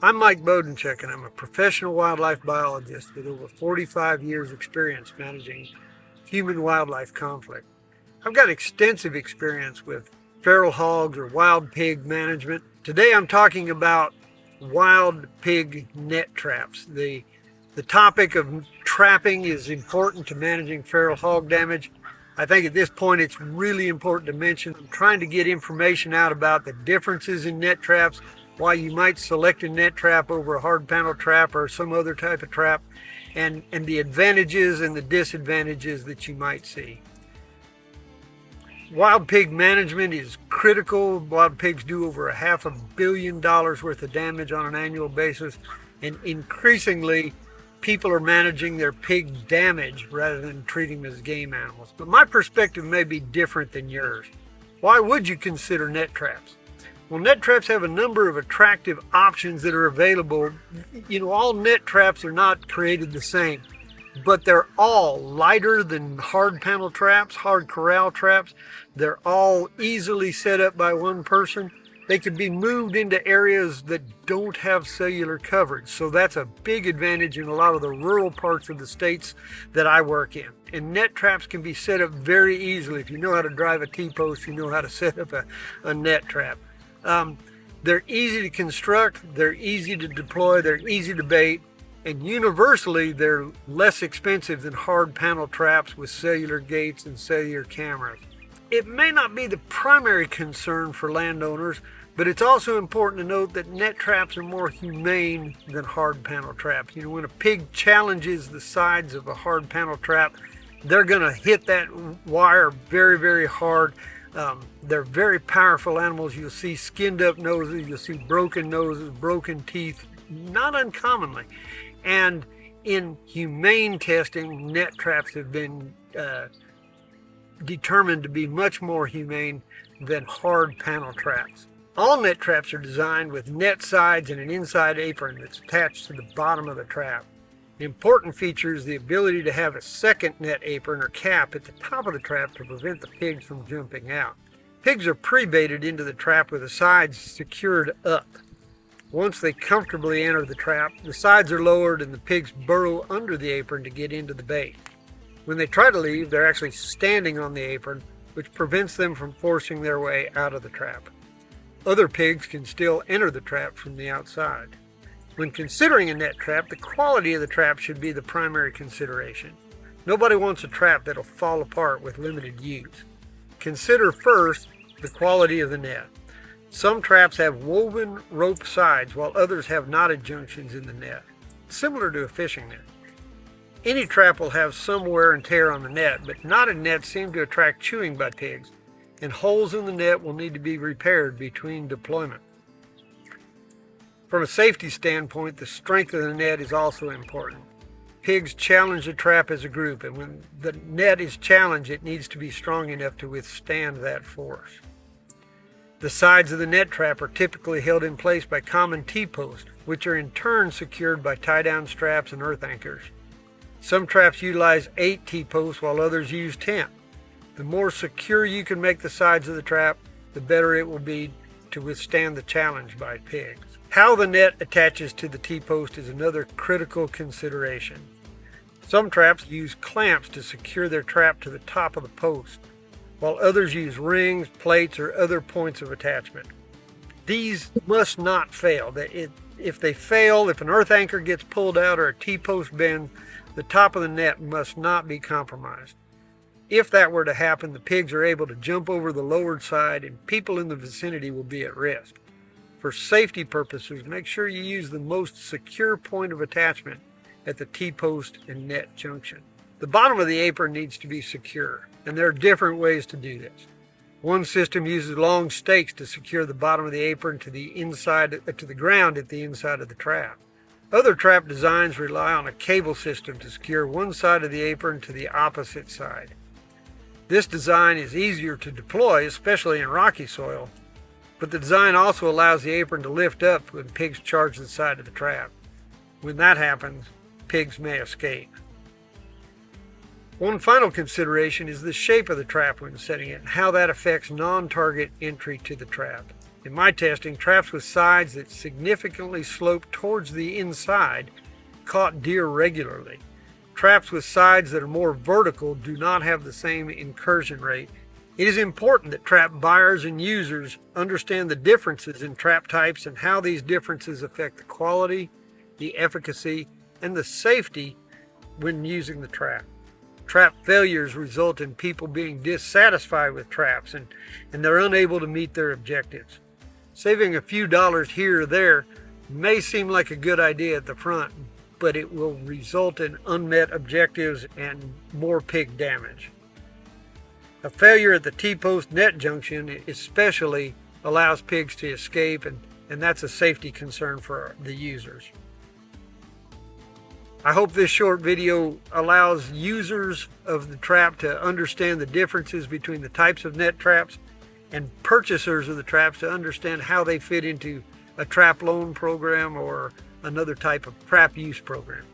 I'm Mike Bodenchuk, and I'm a professional wildlife biologist with over 45 years experience managing human-wildlife conflict. I've got extensive experience with feral hogs or wild pig management. Today I'm talking about wild pig net traps. The topic of trapping is important to managing feral hog damage. I think at this point it's really important to mention I'm trying to get information out about the differences in net traps, why you might select a net trap over a hard panel trap or some other type of trap, and the advantages and the disadvantages that you might see. Wild pig management is critical. Wild pigs do over $500 million worth of damage on an annual basis, and increasingly people are managing their pig damage rather than treating them as game animals. But my perspective may be different than yours. Why would you consider net traps? Well, net traps have a number of attractive options that are available. All net traps are not created the same, but they're all lighter than hard panel traps, hard corral traps. They're all easily set up by one person. They can be moved into areas that don't have cellular coverage. So that's a big advantage in a lot of the rural parts of the states that I work in. And net traps can be set up very easily. If you know how to drive a T-post, you know how to set up a net trap. They're easy to construct, they're easy to deploy, they're easy to bait, and universally they're less expensive than hard panel traps with cellular gates and cellular cameras. It may not be the primary concern for landowners, but it's also important to note that net traps are more humane than hard panel traps. When a pig challenges the sides of a hard panel trap, they're going to hit that wire very, very hard. They're very powerful animals. You'll see skinned up noses, you'll see broken noses, broken teeth, not uncommonly. And in humane testing, net traps have been determined to be much more humane than hard panel traps. All net traps are designed with net sides and an inside apron that's attached to the bottom of the trap. The important feature is the ability to have a second net apron or cap at the top of the trap to prevent the pigs from jumping out. Pigs are pre-baited into the trap with the sides secured up. Once they comfortably enter the trap, the sides are lowered and the pigs burrow under the apron to get into the bait. When they try to leave, they're actually standing on the apron, which prevents them from forcing their way out of the trap. Other pigs can still enter the trap from the outside. When considering a net trap, the quality of the trap should be the primary consideration. Nobody wants a trap that'll fall apart with limited use. Consider first the quality of the net. Some traps have woven rope sides while others have knotted junctions in the net, similar to a fishing net. Any trap will have some wear and tear on the net, but knotted nets seem to attract chewing by pigs, and holes in the net will need to be repaired between deployment. From a safety standpoint, the strength of the net is also important. Pigs challenge the trap as a group, and when the net is challenged, it needs to be strong enough to withstand that force. The sides of the net trap are typically held in place by common T-posts, which are in turn secured by tie-down straps and earth anchors. Some traps utilize 8 T-posts while others use 10. The more secure you can make the sides of the trap, the better it will be to withstand the challenge by pigs. How the net attaches to the T-post is another critical consideration. Some traps use clamps to secure their trap to the top of the post, while others use rings, plates, or other points of attachment. These must not fail. If they fail, if an earth anchor gets pulled out or a T-post bends, the top of the net must not be compromised. If that were to happen, the pigs are able to jump over the lowered side and people in the vicinity will be at risk. For safety purposes, make sure you use the most secure point of attachment at the T-post and net junction. The bottom of the apron needs to be secure, and there are different ways to do this. One system uses long stakes to secure the bottom of the apron to the ground at the inside of the trap. Other trap designs rely on a cable system to secure one side of the apron to the opposite side. This design is easier to deploy, especially in rocky soil, but the design also allows the apron to lift up when pigs charge the side of the trap. When that happens, pigs may escape. One final consideration is the shape of the trap when setting it and how that affects non-target entry to the trap. In my testing, traps with sides that significantly slope towards the inside caught deer regularly. Traps with sides that are more vertical do not have the same incursion rate. It is important that trap buyers and users understand the differences in trap types and how these differences affect the quality, the efficacy, and the safety when using the trap. Trap failures result in people being dissatisfied with traps and they're unable to meet their objectives. Saving a few dollars here or there may seem like a good idea at the front, but it will result in unmet objectives and more pig damage. A failure at the T-post net junction especially allows pigs to escape, and that's a safety concern for the users. I hope this short video allows users of the trap to understand the differences between the types of net traps and purchasers of the traps to understand how they fit into a trap loan program or another type of trap use program.